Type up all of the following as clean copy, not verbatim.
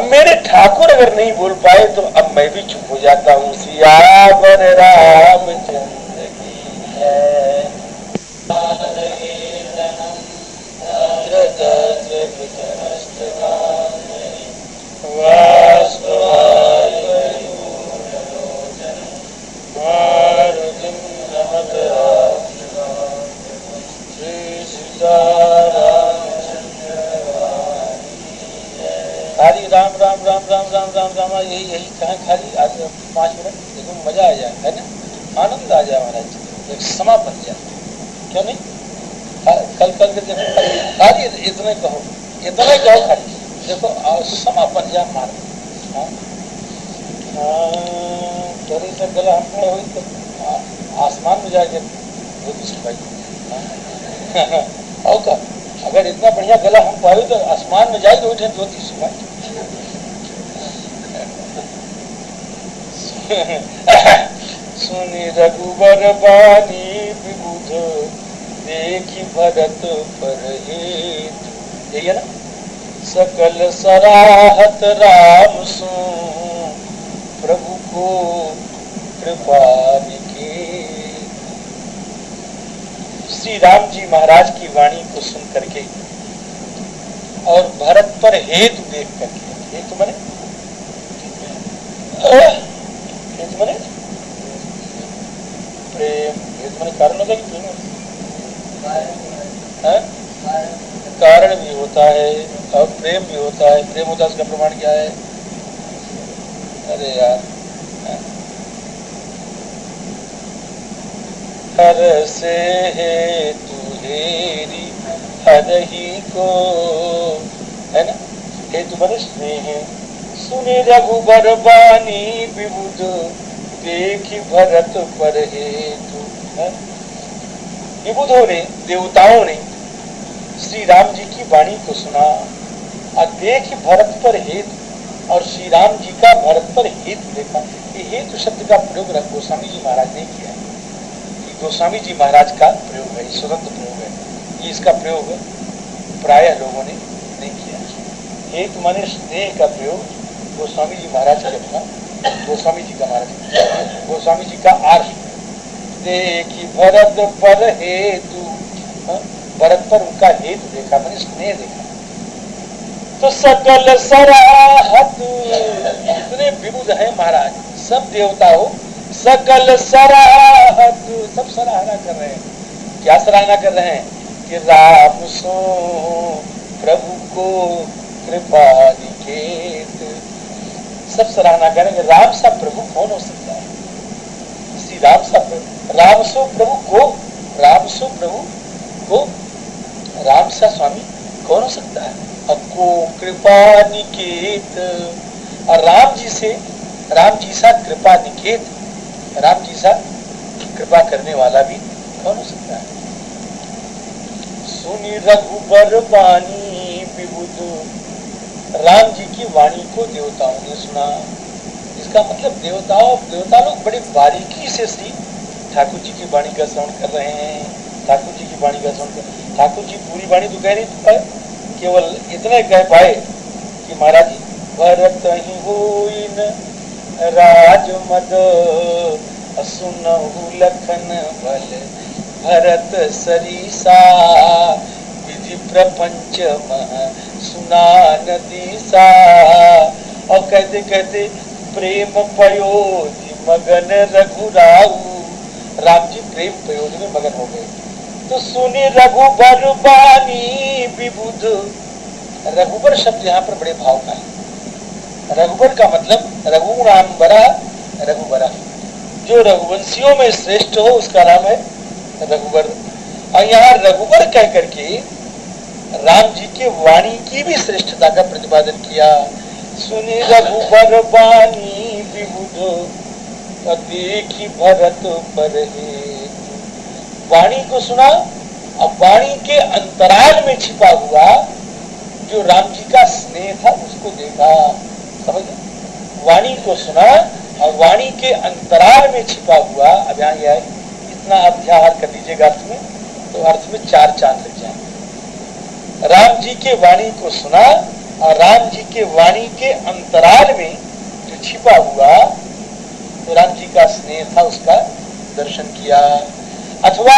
मेरे ठाकुर अगर नहीं बोल पाए तो अब मैं भी चुप हो जाता हूँ। सियावर रामचंद्र की है। खाली राम राम राम राम राम राम राम यही यही कहा खाली 5 मिनट देखो मजा आ जाए, है ना, आनंद आ जाए महाराज, एक समा बन जाए, क्यों नहीं? कल कल के देखो खाली इतने कहो खाली देखो समा बन जाए महाराज। थोड़ी सा गला हमने हुई तो आसमान में जाके और का अगर इतना बढ़िया गला हम पाए तो आसमान में जाए तो उठे ज्योति सुनाई। सुनि रघुबर बानी विबुध देखी भरत पर हेतु, यही है ना, सकल सराहत राम सो प्रभु को कृपा निकेत। श्री राम जी महाराज की वाणी को सुन करके और भरत पर हेतु देख करके, हेतु माने प्रेम, हेतु माने कारण होता है कि प्रेम है? कारण भी होता है और प्रेम भी होता है। प्रेम होता है उसका प्रमाण क्या है? अरे यार, हर से हेतु हेरी हर ही को, है ना, हेतु माने स्नेह। सुने रघुबर बानी विबुध देखी भरत पर हेतु, विबुधों ने, देवताओं ने श्री राम जी की वाणी को सुना और देख भरत पर हेतु, और श्री राम जी का भरत पर हेतु देखा। ये हेतु शब्द का प्रयोग गोस्वामी जी महाराज ने किया है, गोस्वामी जी महाराज का प्रयोग है, स्वतंत्र प्रयोग है, ये इसका प्रयोग प्राय लोगों ने नहीं किया। हेतु माने स्नेह का प्रयोग गोस्वामी जी महाराज के अपना, गोस्वामी जी का महाराज, गोस्वामी जी का आर्ष देखी भरत पर हेतु, भरत पर उनका हेतु देखा, मैंने स्नेह देखा। तो सकल सराहत, इतने विबुध है महाराज, सब देवता हो, सकल सराहत, सब सराहना कर रहे हैं। क्या सराहना कर रहे हैं? कि राम सो प्रभु को कृपा निकेत, सब सराहना करेंगे। राम सा प्रभु कौन हो सकता है? श्री राम सा प्रभु, राम सो प्रभु को, राम सो प्रभु को, राम सा स्वामी कौन हो सकता है? को कृपा निकेत, और राम जी से, राम जी सा कृपा निकेत, राम जी सा कृपा करने वाला भी कौन हो सकता है? सुनी रघुबर वाणी विबुध, राम जी की वाणी को देवताओं ने सुना। इसका मतलब देवता लोग बड़ी बारीकी से श्री ठाकुर जी की वाणी का श्रवण कर रहे हैं। ठाकुर जी की वाणी का श्रवण कर, ठाकुर जी पूरी वाणी तो कह नहीं पाए, केवल इतने कह पाए कि महाराज जी भरत ही होइन राजमद सुनहु लखन बल भरत सरीसा विधि प्रपंच मह सुना नदीसा। और कहते कहते प्रेम पयोधि मगन रघुराऊ, राम जी प्रेम पयोधि में मगन हो गए। तो सुनी रघुबर बानी विबुध, रघुबर शब्द यहाँ पर बड़े भाव का है। रघुबर का मतलब रघुरामबरा, रघुबरा, जो रघुवंशियों में श्रेष्ठ हो उसका नाम है रघुबर। और यहाँ रघुबर कह करके राम जी के वाणी की भी श्रेष्ठता का प्रतिपादन किया। सुनी रघुबर बानी विबुध देखी भरत पर हेतु, वाणी को सुना और वाणी के अंतराल में छिपा हुआ जो राम जी का स्नेह था उसको देखा। समझ, वाणी को सुना और वाणी के अंतराल में छिपा हुआ। अब यहाँ यह इतना अध्याहार कर लीजिएगा अर्थ में, तो अर्थ में 4 चांद लग जाएंगे। राम जी के वाणी को सुना और राम जी के वाणी के अंतराल में जो छिपा हुआ तो राम जी का स्नेह था, उसका दर्शन किया। अथवा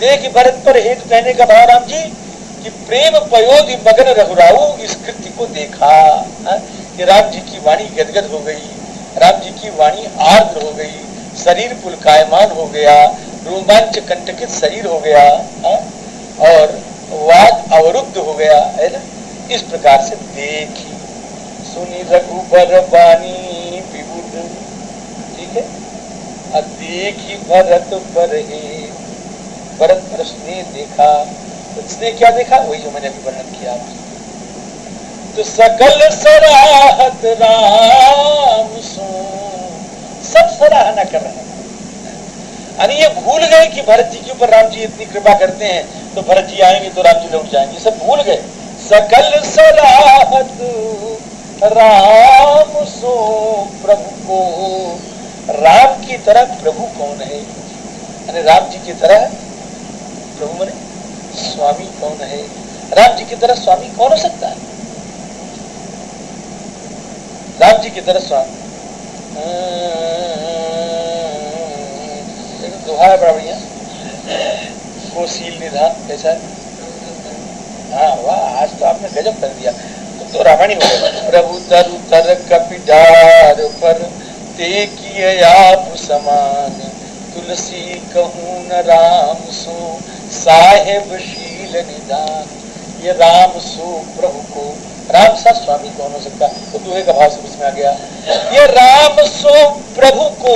देख भरत पर हेतु कहने का भाव राम जी कि प्रेम पयोधि मगन रघुराऊ इस कृत्य को देखा। कि राम जी की वाणी गदगद हो गई, राम जी की वाणी आर्द्र हो गई, शरीर पुलकायमान हो गया, रोमांच कंटकित शरीर हो गया और वाद अवरुद्ध हो गया, है ना। इस प्रकार से देखी सुनी रघुबर बानी विबुध, ठीक है। अब देखी भरत पर हे, भरत पर उसने देखा, उसने क्या देखा? वही जो मैंने अभी वर्णन किया। तो सकल सराहत राम सो, सब सराहना कर रहे हैं। यानी ये भूल गए कि भरत जी के ऊपर राम जी इतनी कृपा करते हैं, तो भरत जी आएंगे तो राम जी लौट जाएंगे, सब भूल गए। सकल सराहत राम सो प्रभु को, राम की तरह प्रभु कौन है? यानी राम जी की तरह प्रभु मने स्वामी कौन है? राम जी की तरह स्वामी कौन हो सकता है? राम जी की तरह स्वामी दोहा है बड़ा बढ़िया, कोशील निधान, कैसा है? हाँ वाह, आज तो आपने गजब कर दिया, तो रामायण हो गया। प्रभु तरु तर कपिडार पर ते किए आप समान, तुलसी कहूं न राम सो साहेब शील निदान। ये राम सो प्रभु को, राम सा स्वामी कौन हो सकता? तो दोहे का भाव समझ में आ गया। ये राम सो प्रभु को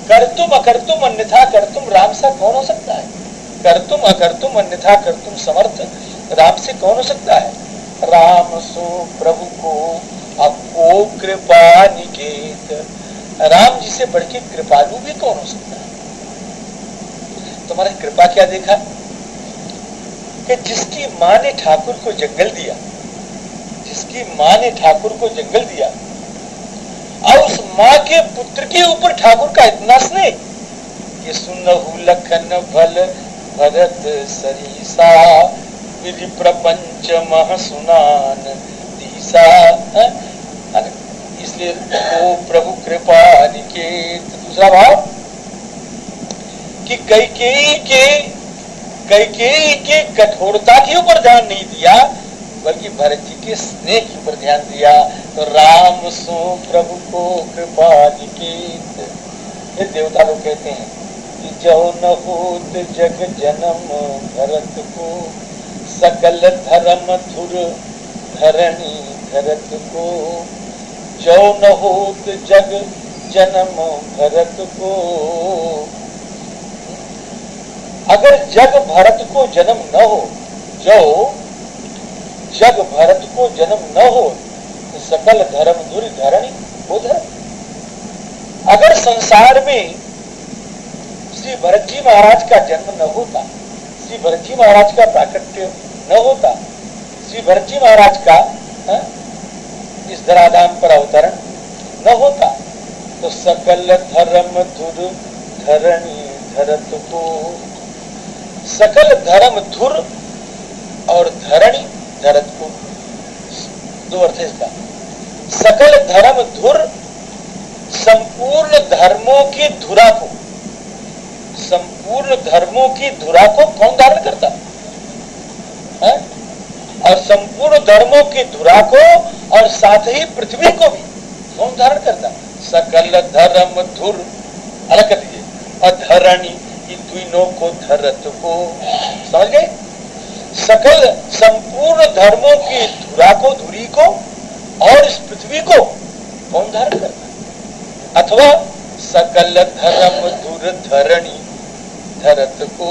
करतुम अकर्तुम अन्यथा करतुम, राम सा कौन हो सकता है? करतुम अकर्तुम अन्यथा करतुम समर्थ, राम से कौन हो सकता है? राम सो प्रभु को आपको कृपा निकेत, राम जी से बढ़ के कृपालु भी कौन हो सकता है? तुम्हारी कृपा क्या देखा कि जिसकी माँ ने ठाकुर को जंगल दिया, जिसकी माँ ने ठाकुर को जंगल दिया, और उस माँ के पुत्र के ऊपर ठाकुर का इतना स्नेह कि सुनहु लखन भल भरत सरीसा, विधि प्रपंच मह सुनान दीसा। इसलिए ओ प्रभु कृपा निकेत। दूसरा भाव कि कैकेयी के कठोरता के ऊपर ध्यान नहीं दिया, बल्कि भरत जी के स्नेह के ऊपर ध्यान दिया। तो राम सो प्रभु को कृपा निकेत। ये देवता लोग कहते हैं कि जो न होत जग जन्म भरत को, सकल धर्म धुर धरणी धरत को। जो न होत जग जन्म भरत को, अगर जग भरत को जन्म न हो, जो जग भरत को जन्म न हो, तो सकल धर्म धुर धरणी वो धर्म। अगर संसार में श्री भरत जी महाराज का जन्म न होता, श्री भरत जी महाराज का प्राकट्य न होता, श्री भरत जी महाराज का इस धराधाम पर अवतरण न होता, तो सकल धर्म धुर धरणी धरत को। सकल धर्म धुर और धरणी धरत को, दो अर्थ है इसका। सकल धर्म धुर, संपूर्ण धर्मों की धुरा को, संपूर्ण धर्मों की धुरा को कौन धारण करता है? और संपूर्ण धर्मों की धुरा को और साथ ही पृथ्वी को भी कौन धारण करता? सकल धर्म धुर, अलग कर दीजिए, और धरणी, तीनों को धरत को। समझ गए? सकल संपूर्ण धर्मों की धुरा को, धुरी को और इस पृथ्वी को कौन धारण करता? अथवा सकल धर्म धुर धरणी धरत को,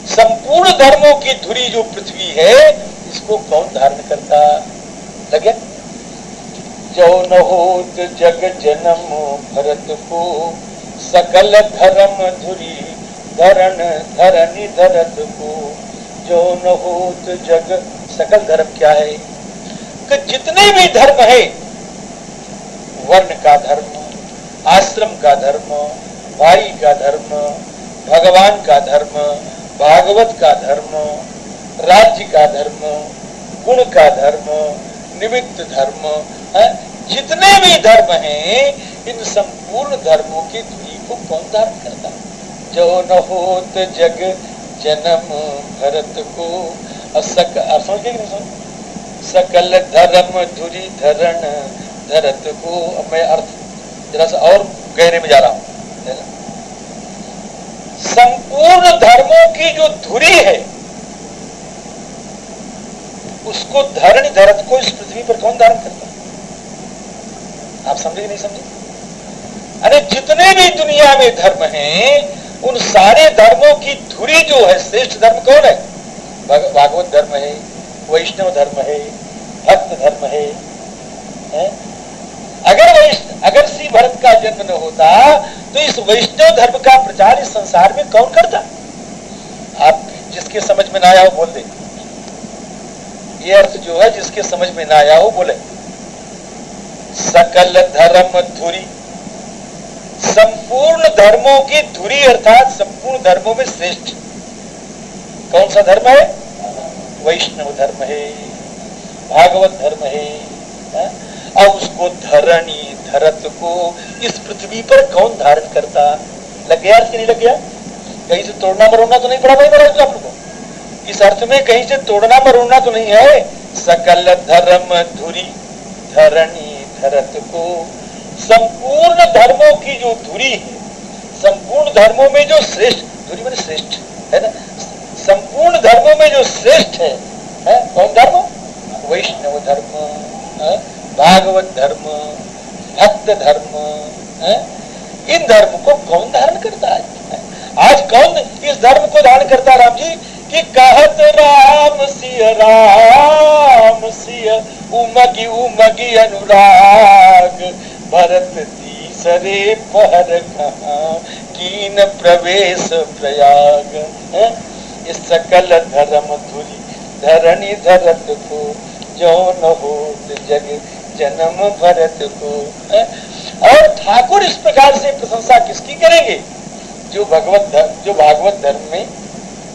संपूर्ण धर्मों की धुरी जो पृथ्वी है, इसको कौन धारण करता? लगे? जो न होत जग जन्म भरत को, सकल धर्म धुरी धरण धरणी धरत को। जो न होत जग, सकल धर्म क्या है? कि जितने भी धर्म है, वर्ण का धर्म, आश्रम का धर्म, भाई का धर्म, भगवान का धर्म, भागवत का धर्म, राज्य का धर्म, गुण का धर्म, निमित्त धर्म है, जितने भी धर्म हैं, इन संपूर्ण धर्मों की धुरी को कौन धारण करता? जो न होत जग जन्म भरत को समझ गए कि नहीं? सकल धर्म धुरी धरण धरत को। अब मैं अर्थ जरा सा और गहरे में जा रहा हूं। संपूर्ण धर्मों की जो धुरी है, उसको धरण धरत को इस पृथ्वी पर कौन धारण करता? आप समझे कि नहीं समझे? अरे जितने भी दुनिया में धर्म हैं, उन सारे धर्मों की धुरी जो है, श्रेष्ठ धर्म कौन है? भागवत धर्म है, वैष्णव धर्म है, भक्त धर्म है? अगर श्री भरत का जन्म न होता तो इस वैष्णव धर्म का प्रचार इस संसार में कौन करता? आप जिसके समझ में ना आया हो बोल दे। ये अर्थ जो है जिसके समझ में ना आया हो बोले। सकल धर्म धुरी, संपूर्ण धर्मों की धुरी अर्थात संपूर्ण धर्मों में श्रेष्ठ कौन सा धर्म है? वैष्णव धर्म है, भागवत धर्म है। और उसको धरणी धरत को इस पृथ्वी पर कौन धारण करता? लग गया कि नहीं लग गया? कहीं से तोड़ना मरोड़ना तो नहीं पड़ा भाई महाराज आप लोगों को? इस अर्थ में कहीं से तोड़ना मरोड़ना तो नहीं है। सकल धर्म धुरी धरणी धरत को, संपूर्ण धर्मों की जो धुरी है, संपूर्ण धर्मों में जो श्रेष्ठ, धुरी मैंने श्रेष्ठ है ना, संपूर्ण धर्मों में जो श्रेष्ठ है कौन धर्म? वैष्णव धर्म, भागवत धर्म, भक्त धर्म। इन धर्म को कौन धारण करता है? आज कौन इस धर्म को धारण करता? राम जी कि कहत राम सिय उमगी उमगी अनुराग, भरत तीसरे पहर कहाँ कीन प्रवेश प्रयाग। इस सकल धर्म धुरी धरणी धरत को, जो न हो जग जन्म भरत को। और ठाकुर इस प्रकार से प्रशंसा किसकी करेंगे? जो भागवत धर्म में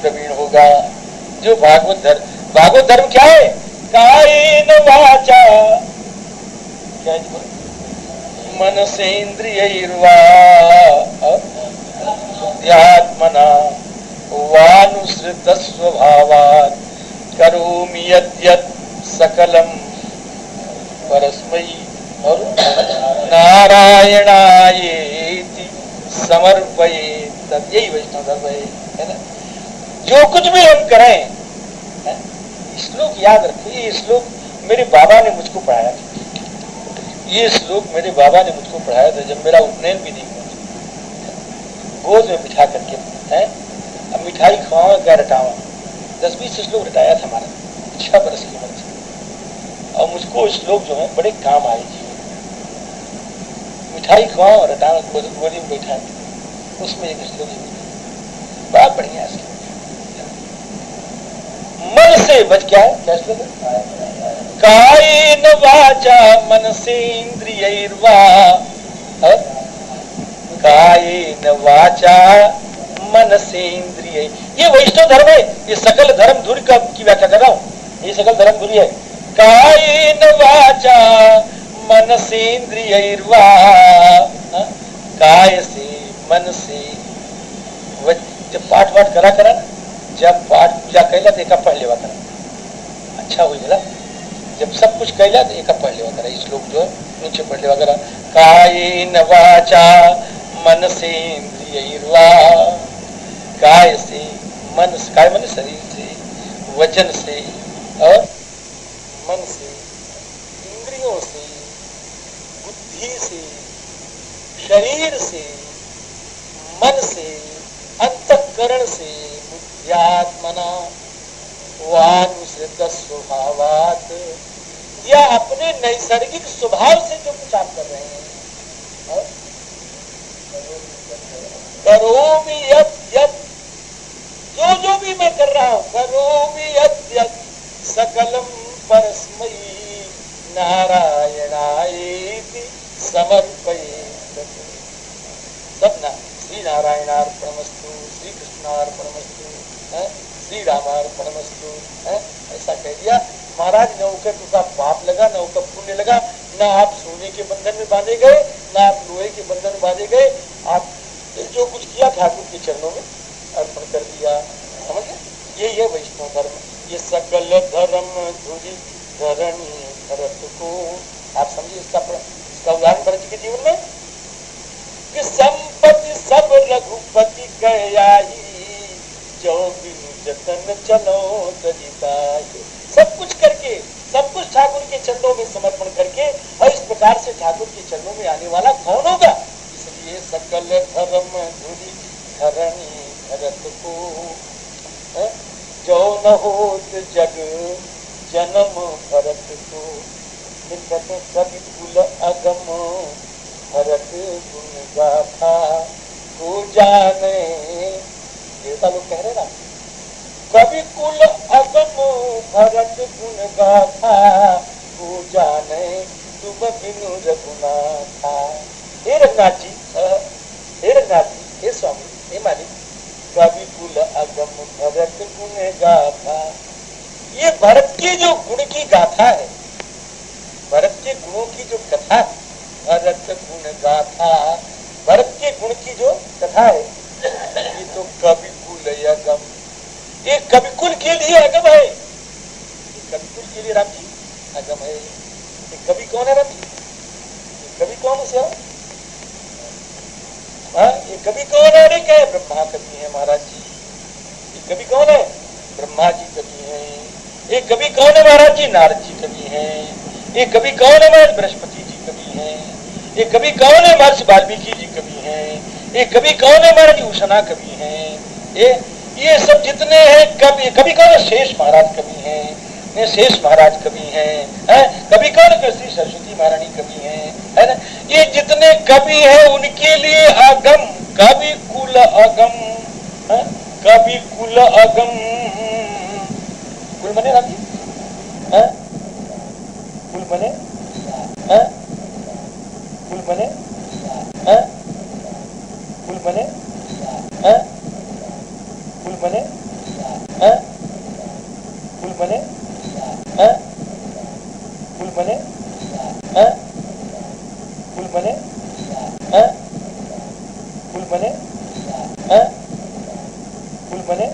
प्रवीण होगा। जो भागवत धर्म क्या है? कायेन वाचा, क्या है? मनसेन्द्रियैर्वा बुद्ध्यात्मना वानुसृत स्वभावात् करोमि यद्यत् सकलम परस्मै और नारायणायेति समर्पयेत्। तब यही वैष्णव धर्म है ना? जो कुछ भी हम करें, श्लोक याद रखिए। ये श्लोक मेरे बाबा ने मुझको पढ़ाया था। ये श्लोक मेरे बाबा ने मुझको पढ़ाया था जब मेरा उपनयन भी नहीं हुआ, गोद में बिठा करके है। अब मिठाई खवाओ क्या रटावा, 10-20 श्लोक रटाया था हमारा 6 बरस की उम्र से। और मुझको श्लोक जो है बड़े काम आए जीवन। मिठाई खवाओ रटावा, गोदी में बैठा, उसमें एक श्लोक बड़ा बढ़िया श्लोक। मन से बच क्या है? क्या श्लोक है? कायेन वाचा मनसेन्द्रियैर्वा, कायेन वाचा मनसेन्द्रिय। ये वैष्णव धर्म है। ये सकल धर्म धुरी की व्याख्या कर रहा हूं। ये सकल धर्म धुरी है। कायेन वाचा मनसेन्द्रियैर्वा, काय से मन से। जब पाठ वाठ करा ना, जब पाठ पूजा कैला तो एक पढ़ लेवा करा, अच्छा हो गया। जब सब कुछ कैला तो एक पढ़ लेवा करा। इस श्लोक जो नीचे पढ़ लेवा करा। कायेन वाचा मनसेन्द्रियैर्वा, काय से मन से, काय मन शरीर से, वचन से और मन से, इंद्रियों से, बुद्धि से, शरीर से, मन से, अंतःकरण से, बुद्ध्यात्मना वानुसृत स्वभावात्, या अपने नैसर्गिक स्वभाव से जो कुछ आप कर रहे हैं। करोमि यत् यत्, जो भी मैं कर रहा हूं, करोमि यत् यत् सकलम परस्मै नारायणायेति समर्पयेत्। सब ना श्री नारायणार्पणमस्तु, श्री कृष्णार्पणमस्तु, श्री रामार्पणमस्तु, ऐसा कह दिया। महाराज न उनका तुका पाप लगा, न उनका पुण्य लगा, न आप सोने के बंधन में बांधे गए, न आप लोहे के बंधन में बांधे गए। आप जो कुछ किया ठाकुर के चरणों में अर्पण कर दिया। समझ गए? यही है वैष्णव धर्म। ये सकल धर्म धुरी धरणी भरत को, आप समझिए इसका उदाहरण भरत जी के जीवन में कि संपत्ति सब रघुपति गयाई, जो बिनु जतन चलो तजिताई। सब कुछ करके, सब कुछ ठाकुर के चरणों में समर्पण करके, और इस प्रकार से ठाकुर के चरणों में आने वाला कौन होगा? इसलिए सकल धर्म धुरी धरणी भरत को, जो न होत जग जन्म भरत को, निकट कवि कुल अगम भरत गुण गाथा को जाने। देवता लोग कह रहे ना, कवि कुल अगम भरत गुण गाथा को जाने, तुम बिनु रघुनाथा। हे रघुनाथ जी, हे रघुनाथ जी, हे स्वामी, हे मालिक, कवि कुल अगम भरत गुण गाथा। ये भरत के जो गुण की गाथा है, भरत के गुणों की जो कथा है, भरत गुण गाथा, भरत के गुण की जो कथा है, ये तो कवि कुल अगम, ये कविकुल के लिए अगम है। ये कविकुल के लिए राम जी अगम है। ये कवि कौन है राम जी? ये कवि कौन है? ये कवि कौन है? क्या ब्रह्मा कवि है महाराज जी। ये कवि कौन है? ब्रह्मा जी कवि है। ये कवि कौन है महाराज जी? नारद जी कवि है। ये कवि कौन है महाराज? बृहस्पति जी कवि है। ये कवि कौन है? महर्षि वाल्मीकि जी कवि है। ये कवि कौन है महाराज? उषना कवि है। ये सब जितने हैं कवि, कवि कौन है? शेष महाराज कवि हैं, शेष महाराज कवि हैं। कवि कौन है? श्री सरस्वती महारानी कवि है ना। ये जितने कवि हैं उनके लिए अगम, कवि कुल अगम, कवि कुल अगम। कुल बने राम जी, कुल बने, कुल बने, कुल बने, कुल बने, कुल बने, कुल बने, कुल बने, कुल बने, कुल बने,